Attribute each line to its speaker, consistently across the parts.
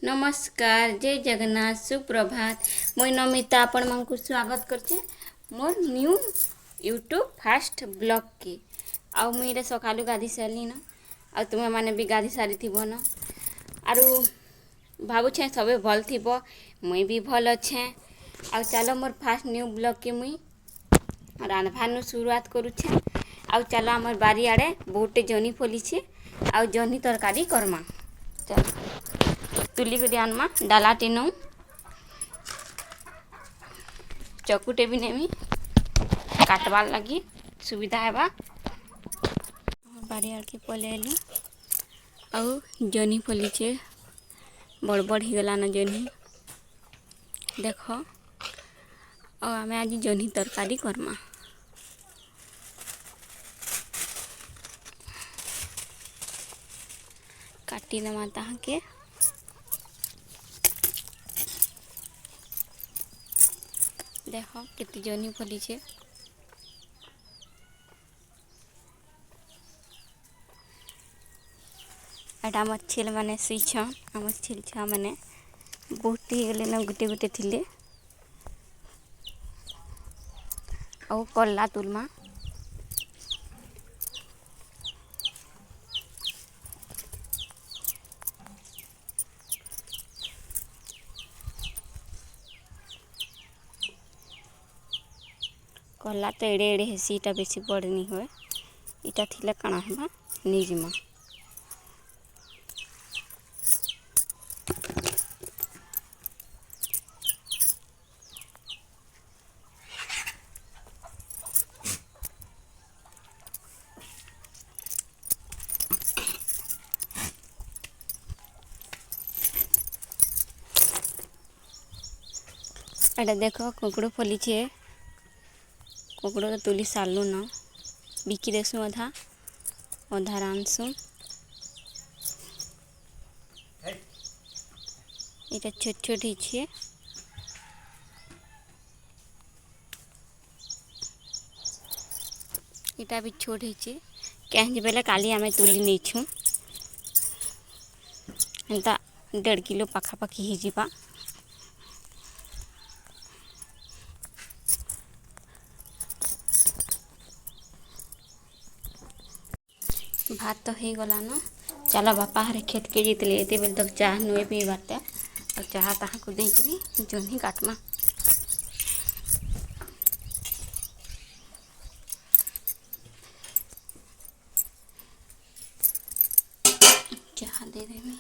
Speaker 1: नमस्कार जय जगन्नाथ सुप्रभात मुई नमिता आपण मानकु स्वागत करछे more new YouTube fast blog के आउ मुई रे सकालु गाधी सारली न आ तुमे माने भी गाधी सारी थिबो न आरु भाबुछे सबे भल थिबो मुई भी भल अच्छे आ चलो मोर फास्ट न्यू ब्लॉग के मुई रांधबार शुरुआत करुछे आ चलो आमर बारी आड़े बहुते जनी फली छे आ जनी तरकारी करमा चल तुली को आनमा डाला टेनु चकुटे भी नेमी काटवार लगी सुविधा है बाड़ी आड़ के पले आलू आउ जनी फली छे बड़ बड़ ही गला न जनी देख आमे आज जनी तरकारी करमा काटी दमा ताहा के देख केते जनी फली छे एटा हमर छेल माने सुइछ हमर छेल छा माने बहुत ही गले न गुटे गुटे थिले औ कल्ला तुलमा कला तो एड़े एड़े हेसी इटा बेसी बड़ नहीं हुए इटा थिले काना हेबा निजमा एटा देखो कुकड़ो फली छे कुकड़ो तो तुली सारलु न बिकी देसु अधा अधा रांधसु इटा छोट छोट ही छे इटा भी छोट ही छे कहीं बेले काली आमे तुली नहीं छु एंता 1.5 किलो पाखापाखी ही जीवा भात तो हो गला न चलो बापा हरे खेत के जीतले ये बेल तक चाह नुए पी बाटे और चाह ताहा को देकरी जोनी काटमा चाह दे देमी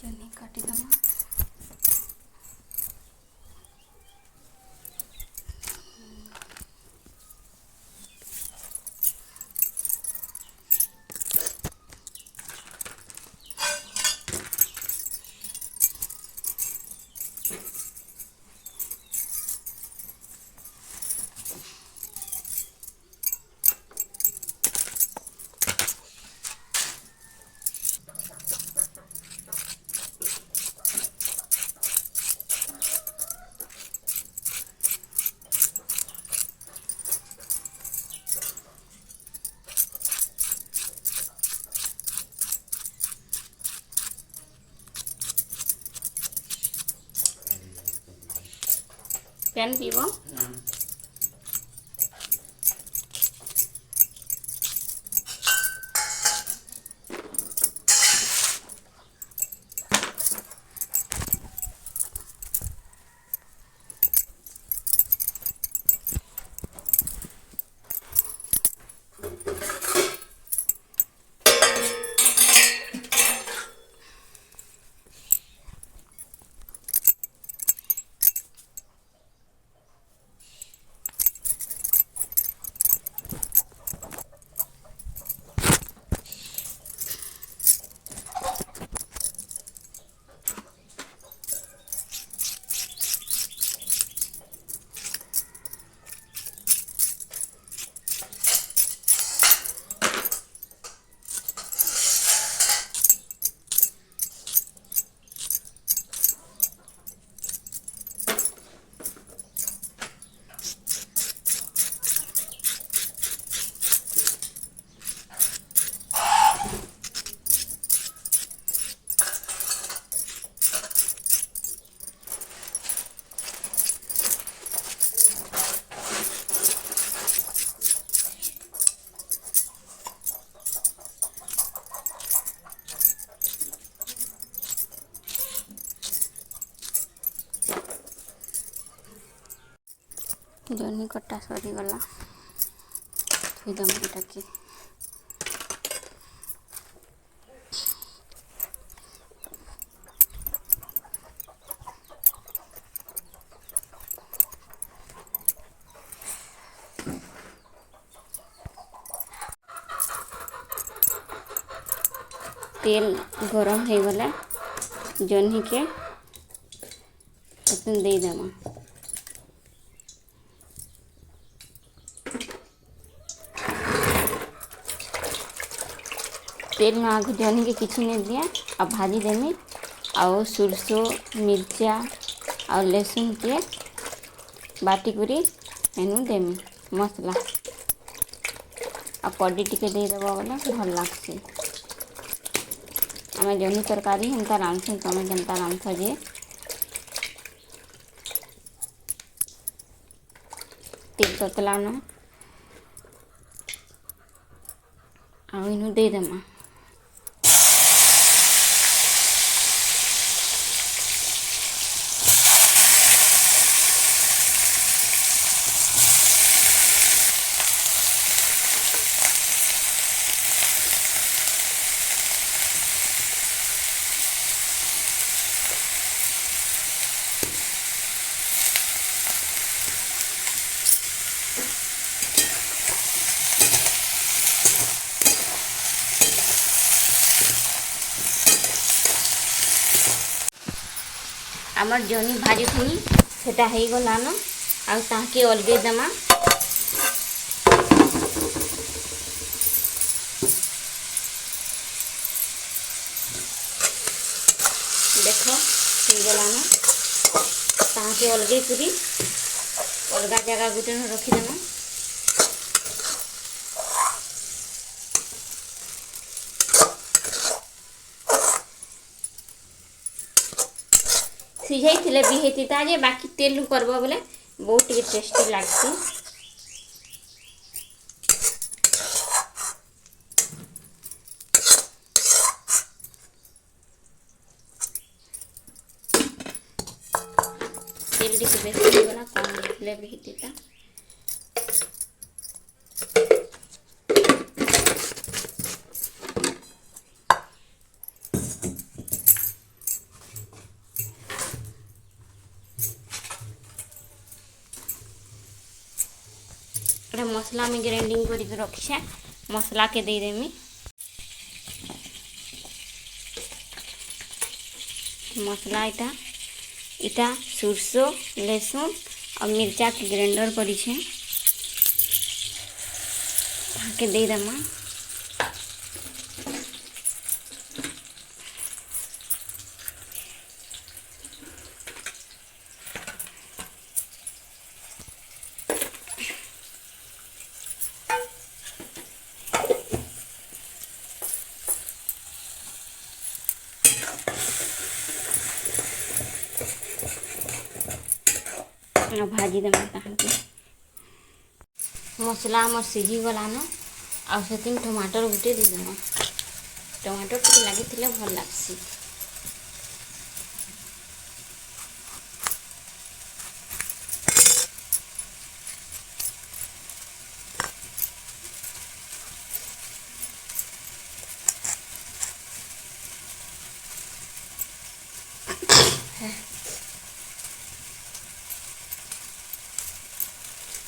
Speaker 1: जनी काटी दमा पेन पीबो ଜହ୍ନି କଟା ସରିଗଲା, ଥୋଇଦେମା ଏଟାକେ। तेल गरम हो गला, जह्नी के दे देमा। तेल में आगे जह्नी के किसी नहीं दिया आ भाजी देमी। आउ सुरसो मिर्चा और लहसुन के बाटी करी एनु देमी मसला आ कड़ी टिके दे देबो बोले भल लागसी। आमे जह्नी तरकारी हेन्ता रांधछे, तमे केन्ता रांधछ जे। तेल ततला न आ इनु दे देमा। आमर जह्नी भाजी थी सेटा हो गलान आ ताके अलगे देमा। देख हो गलान ताके अलगे करी अलगा जगह गुटे रखीदेमा। सिझाई थिले भी हेती जे बाकी तेल करबो बोले बहुत टे टेस्टी लागसी। तेल टी बेसी हो गला कम थिले भी हेती। मसला में ग्राइंडिंग करके रखी मसला के दे देमी। मसला इटा सुरसो लहसुन और मिर्चा के ग्राइंडर करी के दे देमा। भाजी देमा ताके मसला आमर सिझी गलान आ सेतिन टमाटर गुटे दे देमा। टमाटर टिके लागिथिले भल लागसी।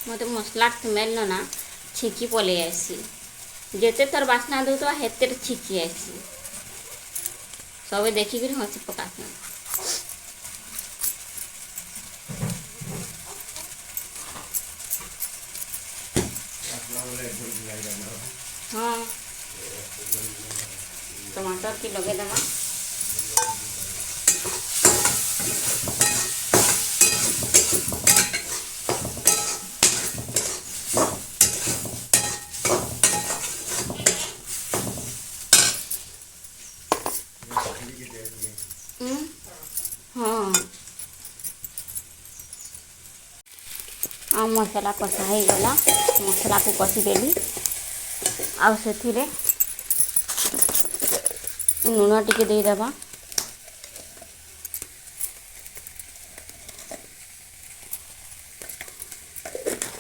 Speaker 1: मत मसला स्मेल ना छिकी पलि आसी। जेते तर बास्ना दूत हेते छिकी आसी। सबे देखिक हसी पकास। हाँ टमाटर की लगे देमा। हाँ आ मसला कषा हो गला। मसला को कषिदेली आउ से लुण टिके दे देबा।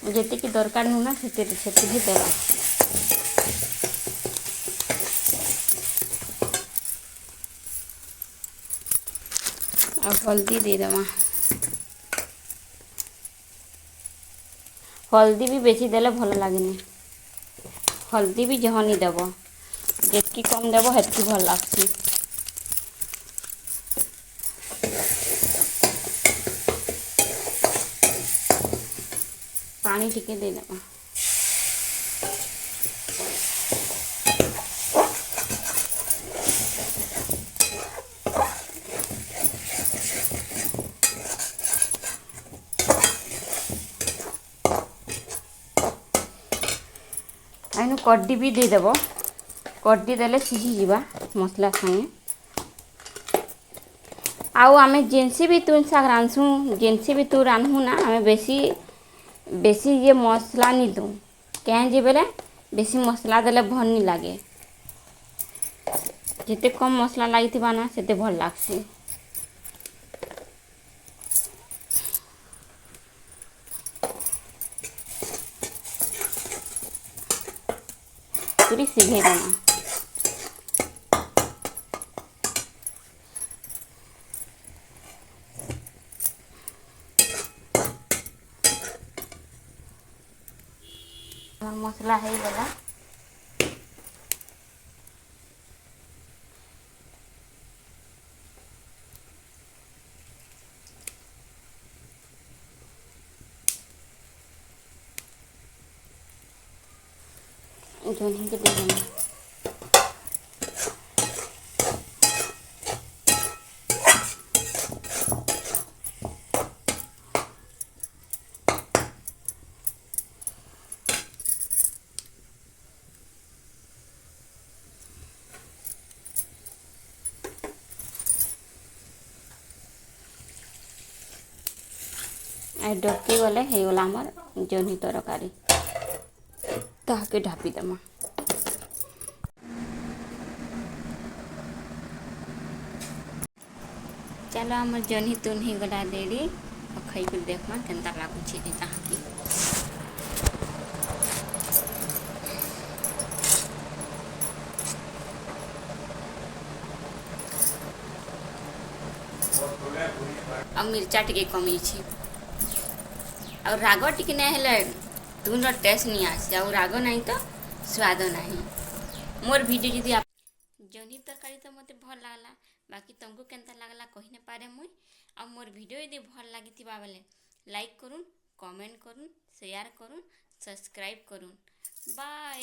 Speaker 1: ଯେତିକି ଦରକାର ନୁହଁ ସେତିକି ଦେବା। ଆଉ ହଳଦୀ ଦେଇଦେମା। हल्दी भी बेसी देले भल लगेनि। हल्दी भी जहनी देव, जितकी कम देव हेतकी भल लगसी। पानी टिके दे देवा। आइनु कड्डी भी देदेव, कड्डी देले सिझीजा मसला संगे। आउ आमे जेनसी भी तुन शाग रांधसु, जेनसी भी तू रांधु ना आमे बेसी ये मसला नहीं दूँ क्या जे बेले बेसी मसला देले भल नहीं लगे। जिते कम मसला लगी ना सेते भल लागसी। पूरी सीधे देना। मसला है गला। जोनी के दे देना। डकी गले हो गला आमर जह्नी तरकारी। ताके ढापी देमा। चलो आम जह्नी तुन ही गला रेडी। खाई कर देखमा केनता लागुछि ताकि। आ मिर्चा टिके कमी छी और राग टिके नहीं हेले तुन टेस्ट नहीं आसे और राग नहीं तो स्वाद नहीं। मोर वीडियो यदि आप जह्नी तरकारी तो मते भल लागला, बाकी तुमको केनता लागला कहि न पारे मुई। आ मोर वीडियो यदि भल लागी बेले लाइक करूँ, कमेंट करूँ, शेयर करूँ, सब्सक्राइब करूँ। बाय।